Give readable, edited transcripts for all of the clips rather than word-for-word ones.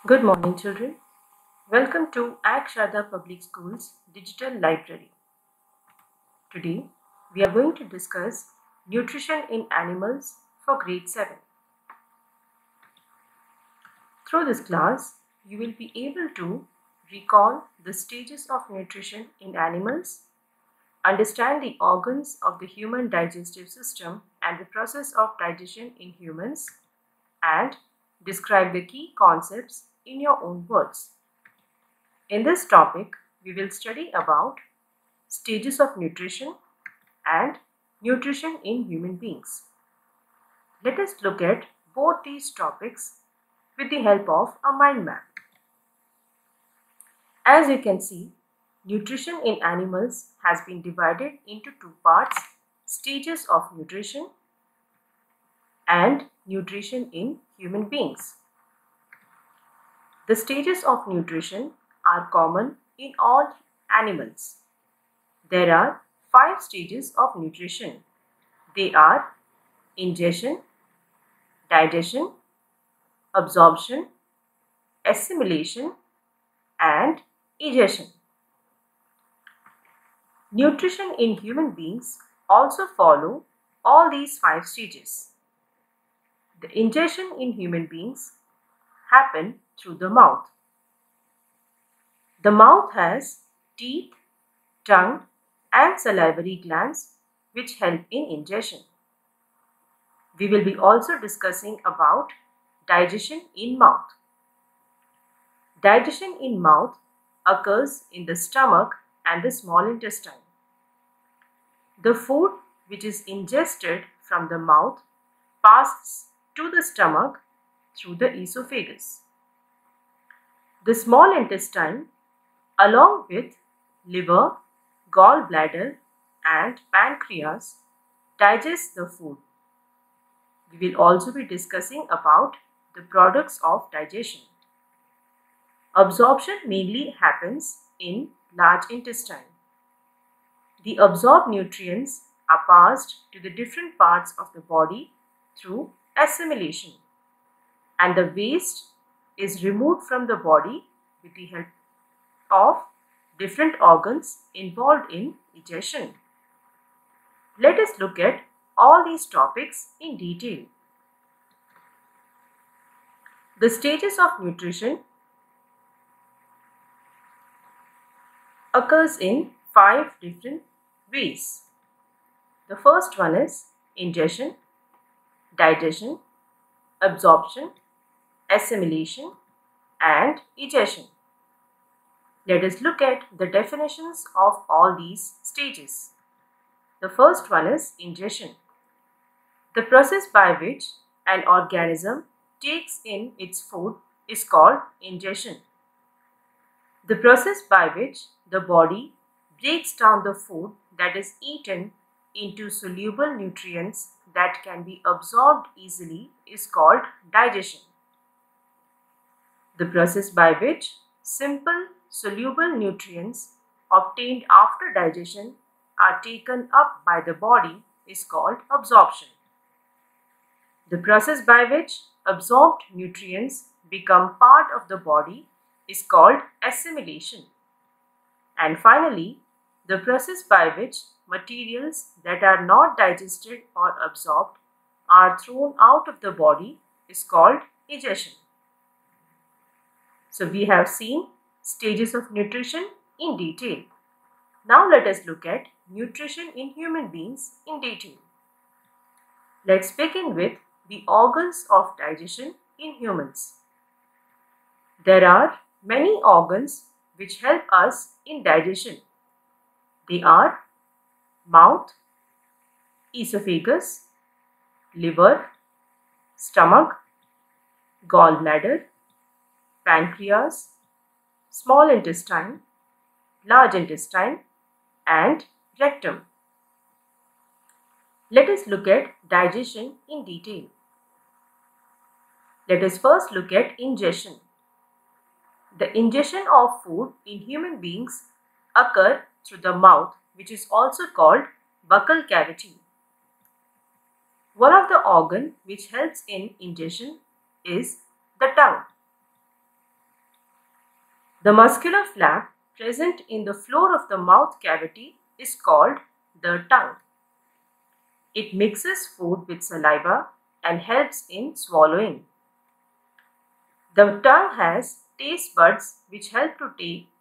Good morning, children. Welcome to Akshada Public School's Digital Library. Today, we are going to discuss nutrition in animals for grade 7. Through this class, you will be able to recall the stages of nutrition in animals, understand the organs of the human digestive system and the process of digestion in humans, and describe the key concepts in your own words. In this topic, we will study about stages of nutrition and nutrition in human beings. Let us look at both these topics with the help of a mind map. As you can see, nutrition in animals has been divided into two parts: stages of nutrition and nutrition in human beings. The stages of nutrition are common in all animals. There are 5 stages of nutrition. They are ingestion, digestion, absorption, assimilation, and egestion. Nutrition in human beings also follow all these 5 stages. The ingestion in human beings happen through the mouth. The mouth has teeth, tongue, and salivary glands which help in ingestion. We will be also discussing about digestion in mouth. Digestion in mouth occurs in the stomach and the small intestine. The food which is ingested from the mouth passes to the stomach through the esophagus. The small intestine, along with liver, gallbladder, and pancreas, digests the food. We will also be discussing about the products of digestion. Absorption mainly happens in large intestine. The absorbed nutrients are passed to the different parts of the body through assimilation, and the waste is removed from the body with the help of different organs involved in digestion. Let us look at all these topics in detail. The stages of nutrition occurs in 5 different ways. The first one is ingestion, digestion, absorption, assimilation, and egestion. Let us look at the definitions of all these stages. The first one is ingestion. The process by which an organism takes in its food is called ingestion. The process by which the body breaks down the food that is eaten into soluble nutrients that can be absorbed easily is called digestion. The process by which simple soluble nutrients obtained after digestion are taken up by the body is called absorption. The process by which absorbed nutrients become part of the body is called assimilation. And finally, the process by which materials that are not digested or absorbed are thrown out of the body is called egestion. So we have seen stages of nutrition in detail. Now let us look at nutrition in human beings in detail. Let's begin with the organs of digestion in humans. There are many organs which help us in digestion. They are mouth, esophagus, liver, stomach, gallbladder, pancreas, small intestine, large intestine, and rectum. Let us look at digestion in detail. Let us first look at ingestion. The ingestion of food in human beings occur through the mouth, which is also called buccal cavity. One of the organs which helps in ingestion is the tongue. The muscular flap present in the floor of the mouth cavity is called the tongue. It mixes food with saliva and helps in swallowing. The tongue has taste buds which help to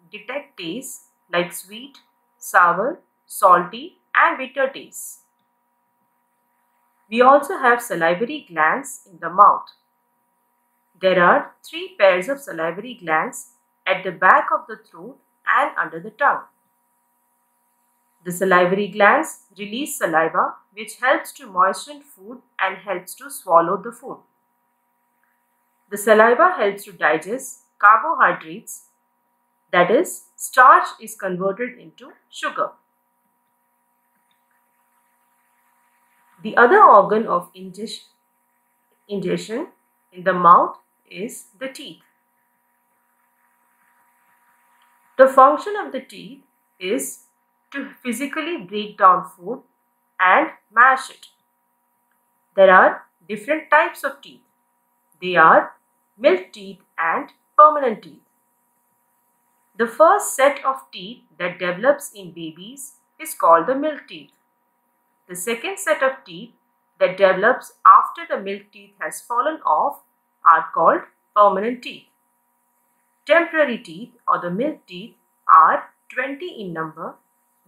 detect tastes like sweet, sour, salty and bitter tastes. We also have salivary glands in the mouth. There are 3 pairs of salivary glands at the back of the throat and under the tongue. The salivary glands release saliva which helps to moisten food and helps to swallow the food. The saliva helps to digest carbohydrates, that is, starch is converted into sugar. The other organ of ingestion in the mouth is the teeth. The function of the teeth is to physically break down food and mash it. There are different types of teeth. They are milk teeth and permanent teeth. The first set of teeth that develops in babies is called the milk teeth. The second set of teeth that develops after the milk teeth has fallen off are called permanent teeth. Temporary teeth or the milk teeth are 20 in number,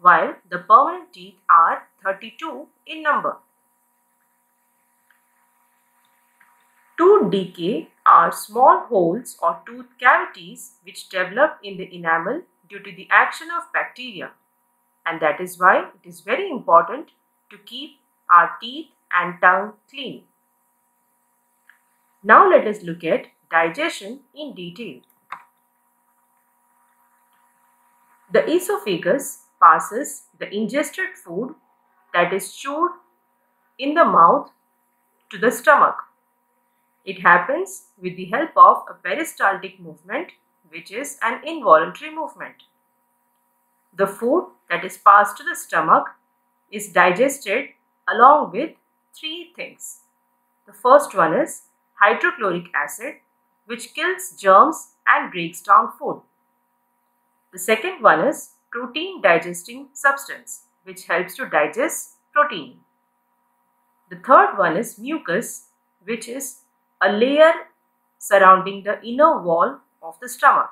while the permanent teeth are 32 in number. Tooth decay are small holes or tooth cavities which develop in the enamel due to the action of bacteria, and that is why it is very important to keep our teeth and tongue clean. Now let us look at digestion in detail. The esophagus passes the ingested food that is chewed in the mouth to the stomach. It happens with the help of a peristaltic movement, which is an involuntary movement. The food that is passed to the stomach is digested along with 3 things. The first one is hydrochloric acid, which kills germs and breaks down food. The second one is protein digesting substance, which helps to digest protein. The third one is mucus, which is a layer surrounding the inner wall of the stomach.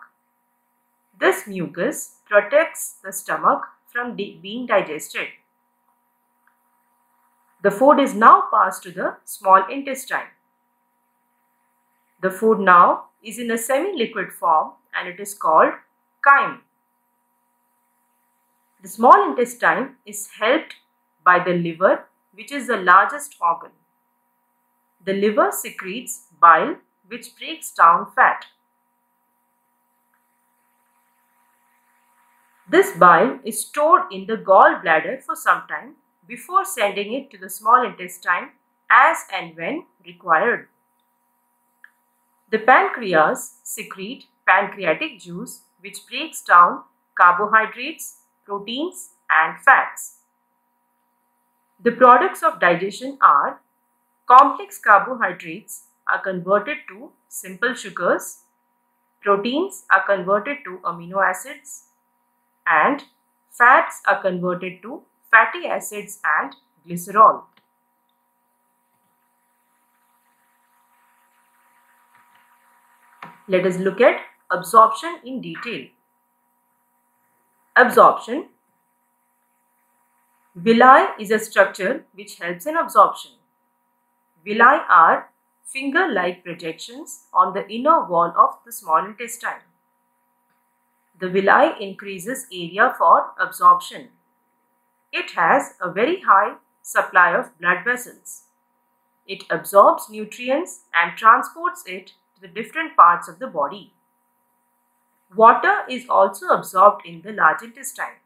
This mucus protects the stomach from being digested. The food is now passed to the small intestine. The food now is in a semi-liquid form and it is called chyme. The small intestine is helped by the liver, which is the largest organ. The liver secretes bile, which breaks down fat. This bile is stored in the gallbladder for some time before sending it to the small intestine as and when required. The pancreas secrete pancreatic juice, which breaks down carbohydrates, proteins and fats. The products of digestion are complex carbohydrates are converted to simple sugars, proteins are converted to amino acids, and fats are converted to fatty acids and glycerol. Let us look at absorption in detail. Absorption. Villi is a structure which helps in absorption. Villi are finger-like projections on the inner wall of the small intestine. The villi increases area for absorption. It has a very high supply of blood vessels. It absorbs nutrients and transports it to the different parts of the body. Water is also absorbed in the large intestine.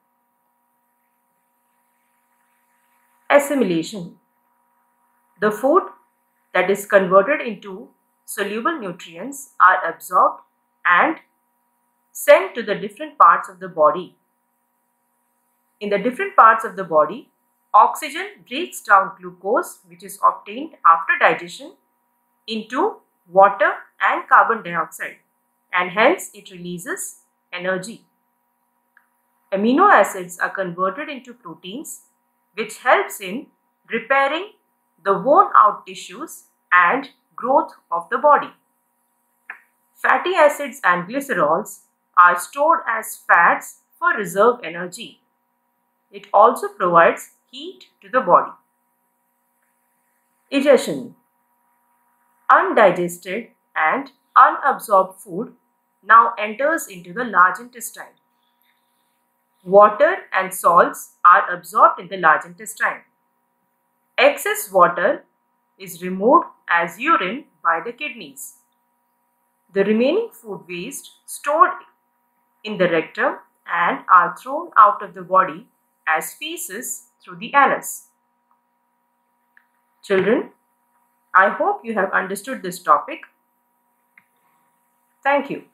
Assimilation. The food that is converted into soluble nutrients are absorbed and sent to the different parts of the body. In the different parts of the body, oxygen breaks down glucose, which is obtained after digestion, into water and carbon dioxide, and hence it releases energy. Amino acids are converted into proteins, which helps in repairing the worn out tissues and growth of the body. Fatty acids and glycerols are stored as fats for reserve energy. It also provides heat to the body. Digestion. Undigested and unabsorbed food now enters into the large intestine. Water and salts are absorbed in the large intestine. Excess water is removed as urine by the kidneys. The remaining food waste stored in the rectum and are thrown out of the body as feces through the anus. Children, I hope you have understood this topic. Thank you.